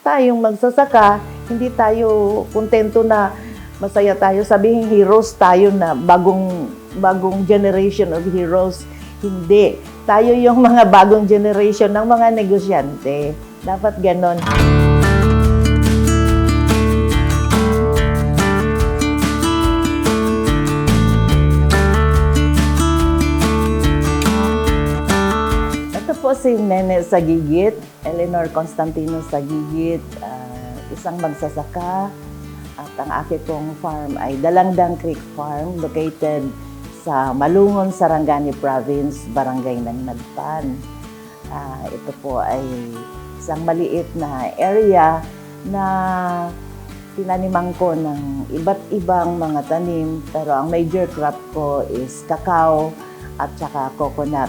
tayong magsasaka, hindi tayo kontento na masaya tayo. Sabihin heroes tayo na bagong generation of heroes. Hindi. Tayo yung mga bagong generation ng mga negosyante. Dapat ganon. Po si Nene Sagigit, Eleanor Constantino Sagigit, isang magsasaka, at ang aking pong farm ay Dalangdang Creek Farm, located sa Malungon, Sarangani Province, Barangay ng Nagpan. Ito po ay isang maliit na area na tinaniman ko ng iba't ibang mga tanim, pero ang major crop ko is cacao at saka coconut.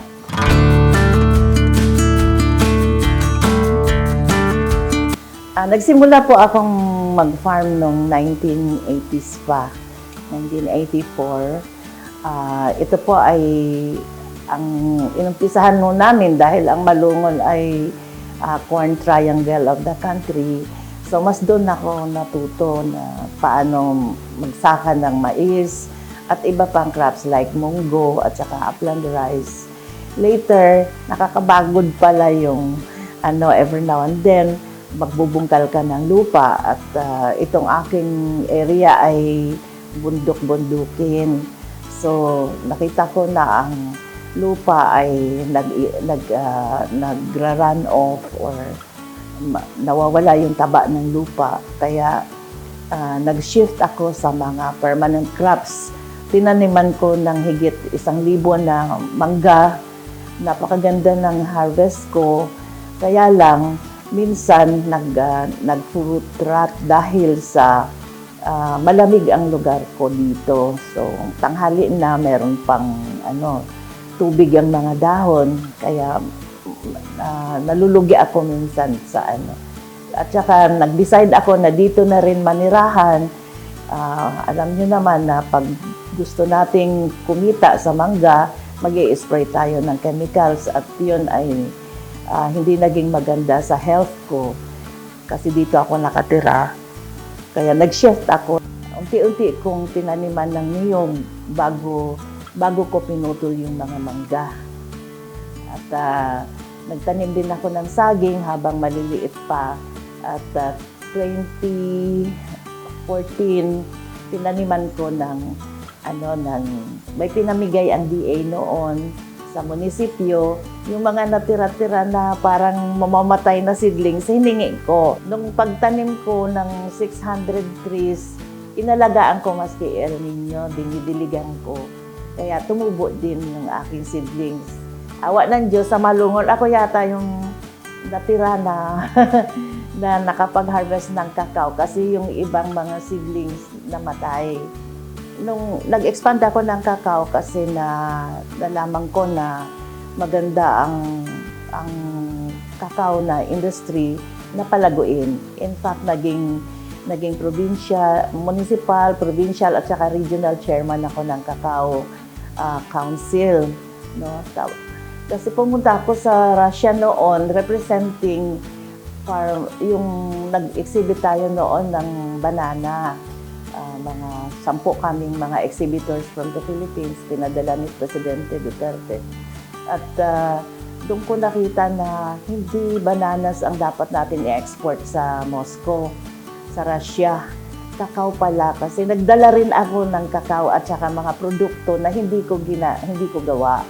Nagsimula po akong mag-farm noong 1980s pa, 1984. Ito po ay ang inumpisahan noon namin dahil ang Malungon ay corn triangle of the country. So mas doon ako natuto na paano magsaka ng mais at iba pang crops like munggo at saka upland rice. Later, nakakabagod pala yung every now and then, magbubungkal ka ng lupa at itong aking area ay bundok-bundukin. So nakita ko na ang lupa ay nagra-run off or nawawala yung taba ng lupa. Kaya nag-shift ako sa mga permanent crops. Tinaniman ko ng higit 1,000 na mangga. Napakaganda ng harvest ko. Kaya lang, minsan nag-fruit rot dahil sa malamig ang lugar ko dito. So tanghali na meron pang tubig ang mga dahon, kaya nalulugi ako minsan sa At saka nag-decide ako na dito na rin manirahan. Alam niyo naman na pag gusto nating kumita sa mangga, mag-i-spray tayo ng chemicals at yun ay hindi naging maganda sa health ko kasi dito ako nakatira. Kaya nag-shift ako. Unti-unti kong tinaniman ng niyog bago ko pinutol yung mga mangga. At nagtanim din ako ng saging habang maliliit pa. At 2014, tinaniman ko may pinamigay ang DA noon sa munisipyo, yung mga natira-tira na parang mamamatay na seedlings, hiningi ko. Nung pagtanim ko ng 600 trees, inalagaan ko maski El Nino, dinidiligan ko. Kaya tumubo din yung aking seedlings. Awa ng Diyos, sa Malungon, ako yata yung natira na, na nakapag-harvest ng cacao kasi yung ibang mga seedlings namatay. Nung nag-expand ako ng cacao kasi nalaman ko na maganda ang cacao na industry na palaguin. In fact, naging municipal, provincial at saka regional chairman ako ng Cacao Council. No? Kasi pumunta ako sa Russia noon representing yung nag-exhibit tayo noon ng banana. Mga 10 kaming mga exhibitors from the Philippines, pinadala ni Presidente Duterte. At doon ko nakita na hindi bananas ang dapat natin i-export sa Moscow, sa Russia. Cacao pala, kasi nagdala rin ako ng cacao at saka mga produkto na hindi ko gawa.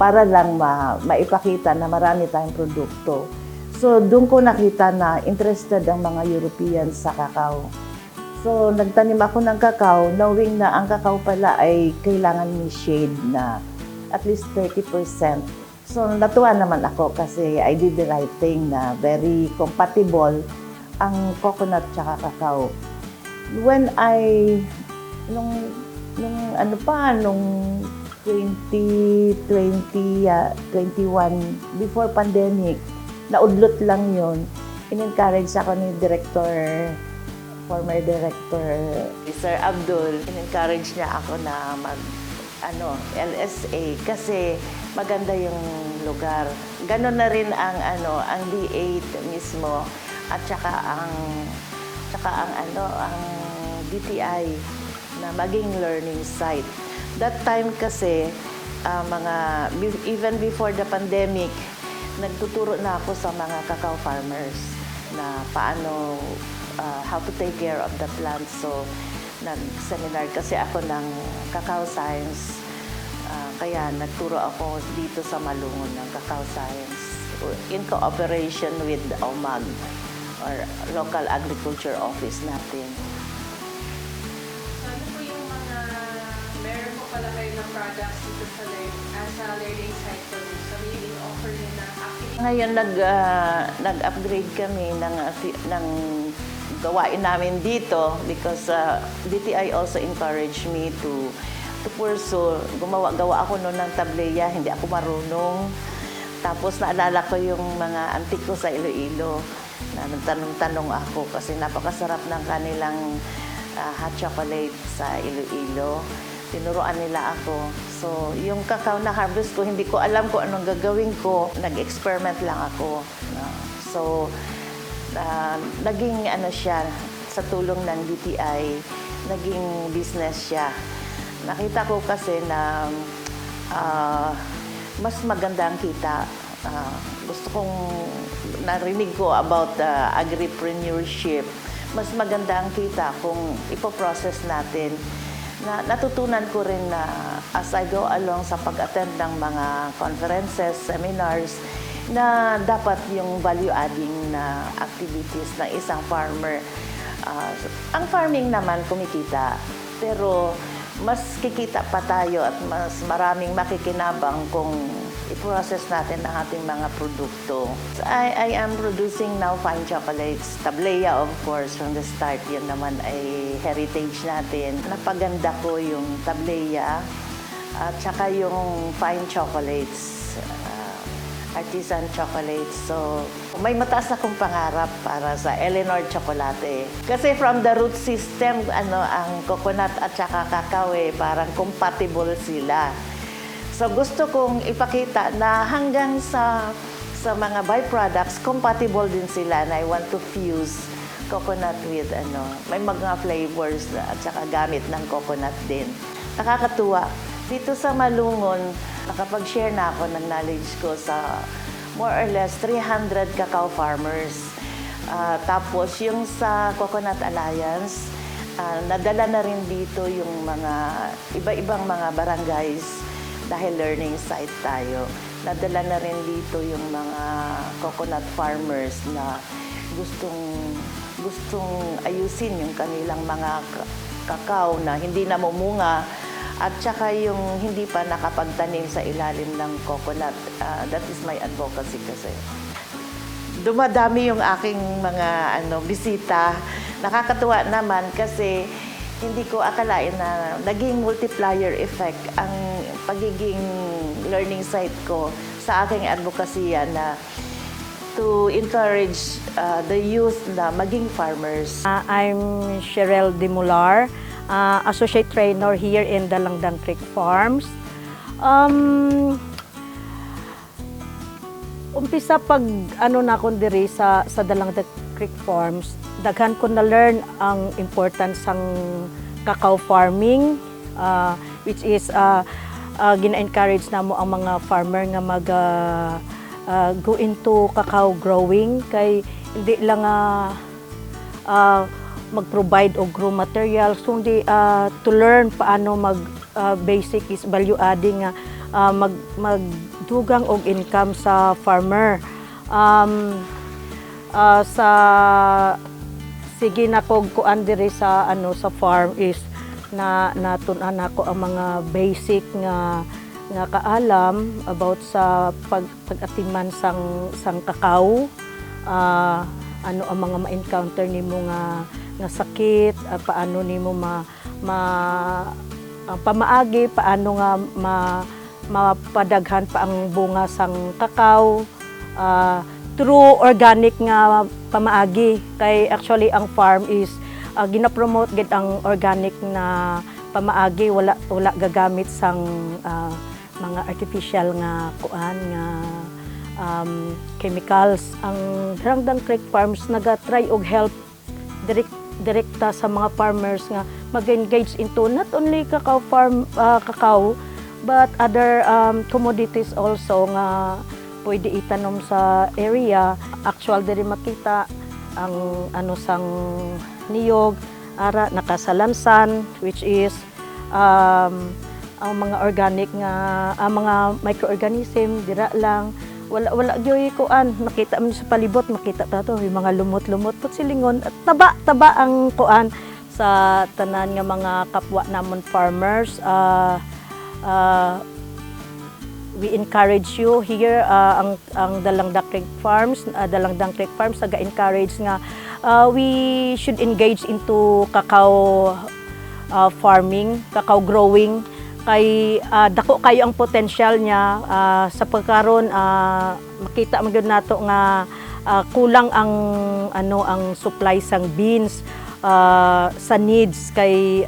Para lang maipakita na marami tayong produkto. So doon ko nakita na interested ang mga Europeans sa cacao. So, nagtanim ako ng cacao, knowing na ang cacao pala ay kailangan ni shade na at least 30%. So, natuwa naman ako kasi I did the right thing na very compatible ang coconut tsaka cacao. When nung 2020, 21, before pandemic, naudlot lang yun. In-encourage ako ni former director, Sir Abdul, in-encourage niya ako na LSA kasi maganda yung lugar. Ganon na rin ang D8 mismo. at saka ang DTI na maging learning site. That time kasi even before the pandemic, nagtuturo na ako sa mga cacao farmers na paano how to take care of the plants. So nag-seminar kasi ako ng cacao science. Kaya nagturo ako dito sa Malungon ng cacao science in cooperation with the OMAG or Local Agriculture Office natin. So ano po yung mga meron po pala kayo ng products dito sa learning site po dito? So may offer nyo na activity? Ngayon nag-upgrade kami ng gawain namin dito because DTI also encouraged me to pursue. Gawa ako noon ng tableya, hindi ako marunong. Tapos naalala ko yung mga auntie ko sa Iloilo na nagtanong-tanong ako kasi napakasarap ng kanilang hot chocolate sa Iloilo. Tinuruan nila ako. So, yung cacao na harvest ko, hindi ko alam kung anong gagawin ko. Nag-experiment lang ako. So, naging siya, sa tulong ng DTI, naging business siya. Nakita ko kasi na mas maganda ang kita. Gusto kong narinig ko about agripreneurship. Mas maganda ang kita kung ipoprocess natin. Natutunan ko rin na as I go along sa pag-attend ng mga conferences, seminars, na dapat yung value-adding na activities ng isang farmer. Ang farming naman kumikita, pero mas kikita pa tayo at mas maraming makikinabang kung i-process natin ang ating mga produkto. So I am producing now fine chocolates. Tableya, of course, from the start. Yan naman ay heritage natin. Napaganda ko yung tableya at saka yung fine chocolates. Artisan chocolates. So, may mataas akong pangarap para sa Eleanor Chocolate. Kasi from the root system, ang coconut at saka cacao, parang compatible sila. So, gusto kong ipakita na hanggang sa mga byproducts, compatible din sila na I want to fuse coconut with may mga flavors at saka gamit ng coconut din. Nakakatuwa. Dito sa Malungon, nakapag-share na ako ng knowledge ko sa more or less 300 cacao farmers. Tapos yung sa Coconut Alliance, nadala na rin dito yung mga iba-ibang mga barangays dahil learning site tayo. Nadala na rin dito yung mga coconut farmers na gustong ayusin yung kanilang mga cacao na hindi namumunga. At saka yung hindi pa nakapagtanim sa ilalim ng coconut. That is my advocacy kasi. Dumadami yung aking mga bisita. Nakakatuwa naman kasi hindi ko akalain na naging multiplier effect ang pagiging learning site ko sa aking advokasya na to encourage the youth na maging farmers. I'm Cheryl Dimular, Associate Trainer here in Dalangdang Creek Farms. Umpisa pag na akong diri sa Dalangdang Creek Farms, daghan ko na learn ang importance ng cacao farming, which is gina-encourage na mo ang mga farmer nga go into cacao growing kay hindi lang mag-provide og raw materials, kundi to learn paano basic is value adding magdugang og income sa farmer. Sige na kog kuan diri sa farm is natun-an ako ang mga basic nga kaalam about sa pag-atiman sang cacao, ano ang mga ma-encounter nimo nga sakit, paano nimo pamaagi, paano nga mapadaghan pa ang bunga sang cacao through organic nga pamaagi. Kay actually ang farm is gina-promote gid ang organic na pamaagi, wala gagamit sang mga artificial nga kuan nga chemicals. Ang Darangdang Creek Farms naga-try og help direkta sa mga farmers nga mag-engage into not only cacao but other commodities also nga pwede itanom sa area. Actual diri makita ang sang niyog ara nakasalansan, which is ang mga organic nga ang mga microorganism dira lang. Wala gyoy kuan, makita mo sa palibot, makita ta to yung mga lumot-lumot put silingon at taba ang kuan sa tanan nga mga kapwa namon farmers. We encourage you here ang Dalangdang Creek Farms, naga-encourage nga we should engage into cacao farming, cacao growing. Kay dako kayo ang potential niya sa pagkaron makita man gyud nato nga kulang ang ang supply sang beans sa needs kay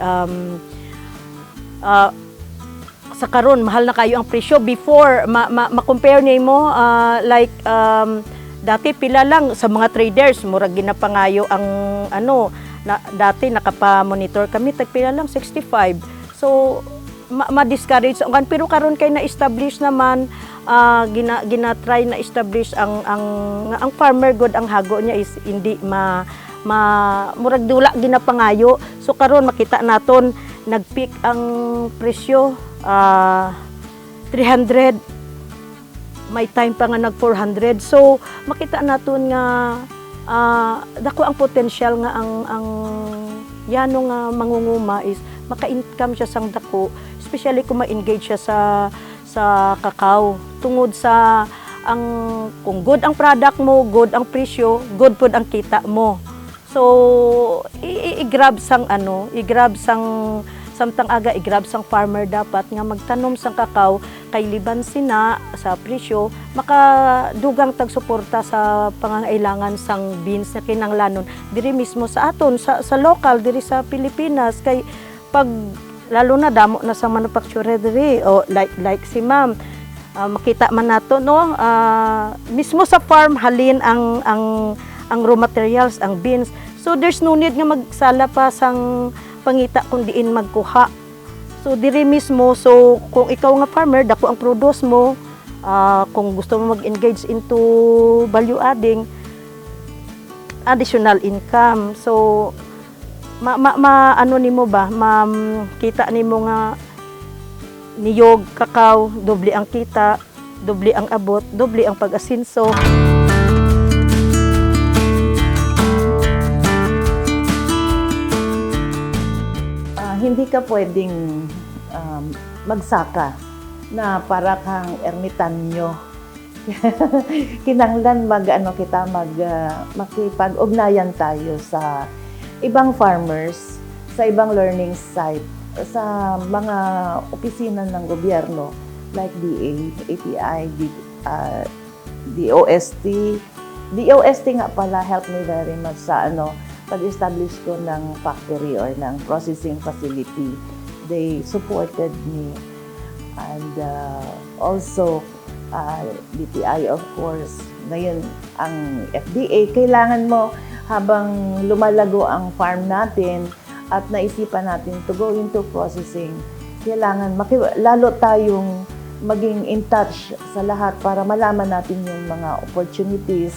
sa karon mahal na kayo ang presyo. Before ma-compare nimo like dati pila lang sa mga traders murag ginapangayo ang dati nakapa-monitor kami tag pila lang 65. So ma-discourage ang pero karon kay na-establish naman gina-try na establish ang farmer good ang hago niya is hindi murag dula ginapangayo. So karon makita naton nag-peak ang presyo 300, may time pa nga nag 400. So makita naton nga dako ang potential nga ang yano nga mangunguma is maka-income siya sang dako, especially kung ma-engage siya sa cacao. Tungod sa kung good ang product mo, good ang presyo, good pud ang kita mo. So i-grab sang samtang aga i-grab sang farmer dapat nga magtanom sang cacao kay liban sina sa presyo makadugang tagsuporta sa pangangailangan sang beans na kinahanglanon diri mismo sa aton sa local diri sa Pilipinas. Kay pag lalo na damo na sa manufacturer diri o like si ma'am makita man nato no mismo sa farm halin ang raw materials, ang beans. So there's no need nga magsala pa sang pangita kung diin magkuha. So diri mismo, so kung ikaw nga farmer dako ang produce mo, kung gusto mo mag-engage into value adding, additional income. So ano nimo ba, kita nimo nga niyog, cacao, doble ang kita, doble ang abot, doble ang pag-asinso. Hindi ka pwedeng magsaka na para kang ermitanyo. Kinanglan makipag-ugnayan tayo sa ibang farmers, sa ibang learning site, sa mga opisina ng gobyerno like DA, ATI, DOST. DOST nga pala helped me very much sa pag-establish ko ng factory or ng processing facility. They supported me. And also, DTI of course. Ngayon, ang FDA, kailangan mo habang lumalago ang farm natin at naisipan natin to go into processing, kailangan lalo tayong maging in touch sa lahat para malaman natin yung mga opportunities.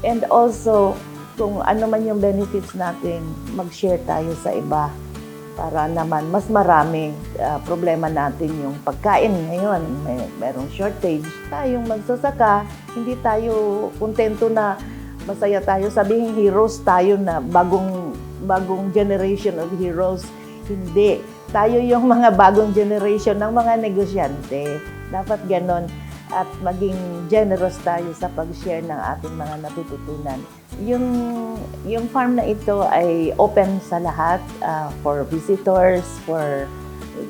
And also, kung ano man yung benefits natin, mag-share tayo sa iba para naman mas marami. Problema natin yung pagkain ngayon, merong shortage. Tayong magsasaka, hindi tayo kontento na masaya tayo. Sabihin heroes tayo na bagong generation of heroes. Hindi. Tayo yung mga bagong generation ng mga negosyante. Dapat ganon. At maging generous tayo sa pag-share ng ating mga natututunan. Yung farm na ito ay open sa lahat for visitors, for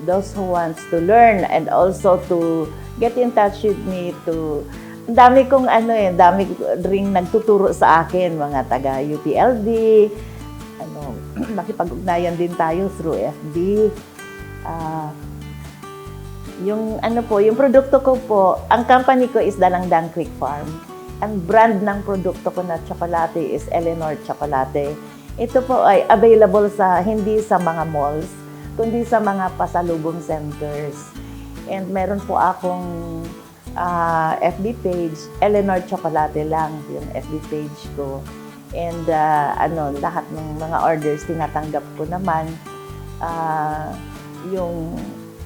those who wants to learn and also to get in touch with me dami kong dami ring nagtuturo sa akin, mga taga UPLD, makipag-ugnayan din tayo through FB. Yung ano po, yung produkto ko po, ang company ko is Dalangdang Creek Farm. Ang brand ng produkto ko na tsokolate is Eleanor Chocolate. Ito po ay available hindi sa mga malls, kundi sa mga pasalubong centers. And meron po akong FB page, Eleanor Chocolate lang yung FB page ko. And lahat ng mga orders tinatanggap ko naman.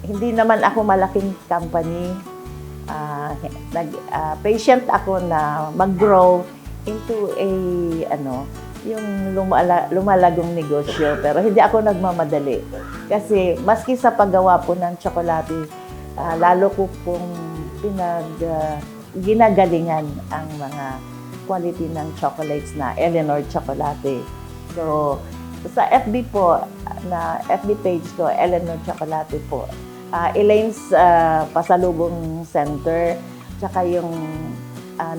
Hindi naman ako malaking company. Patient ako na mag-grow into yung lumalagong negosyo. Pero hindi ako nagmamadali. Kasi maski sa paggawa po ng tsokolate, lalo ko pong ginagalingan ang mga quality ng chocolates na Eleanor Chocolate. So, sa FB po, na FB page ko, Eleanor Chocolate po, Elaine's Pasalubong Center, tsaka yung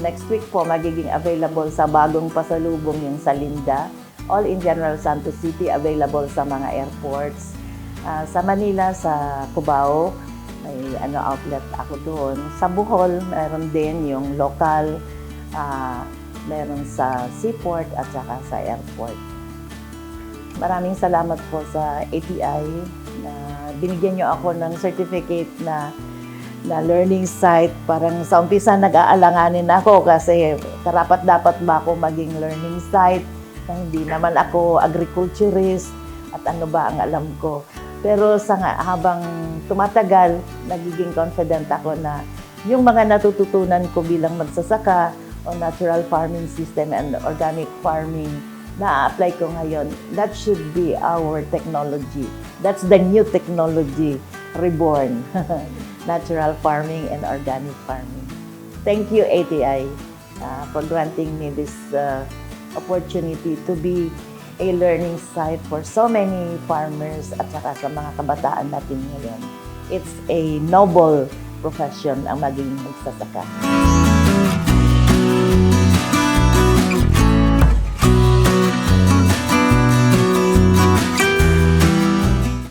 next week po, magiging available sa bagong pasalubong yung sa Linda. All in General Santos City, available sa mga airports. Sa Manila, sa Cubao, may outlet ako doon. Sa Bohol, meron din yung local, meron sa seaport at saka sa airport. Maraming salamat po sa ATI na binigyan nyo ako ng certificate na learning site. Parang sa umpisa nag-aalanganin ako kasi karapat-dapat ba ako maging learning site na hindi naman ako agriculturist at ano ba ang alam ko. Pero habang tumatagal, nagiging confident ako na yung mga natututunan ko bilang magsasaka o natural farming system and organic farming na-apply ko ngayon, that should be our technology. That's the new technology reborn. Natural farming and organic farming. Thank you, ATI, for granting me this opportunity to be a learning site for so many farmers at saka sa mga kabataan natin ngayon. It's a noble profession ang maging magsasaka.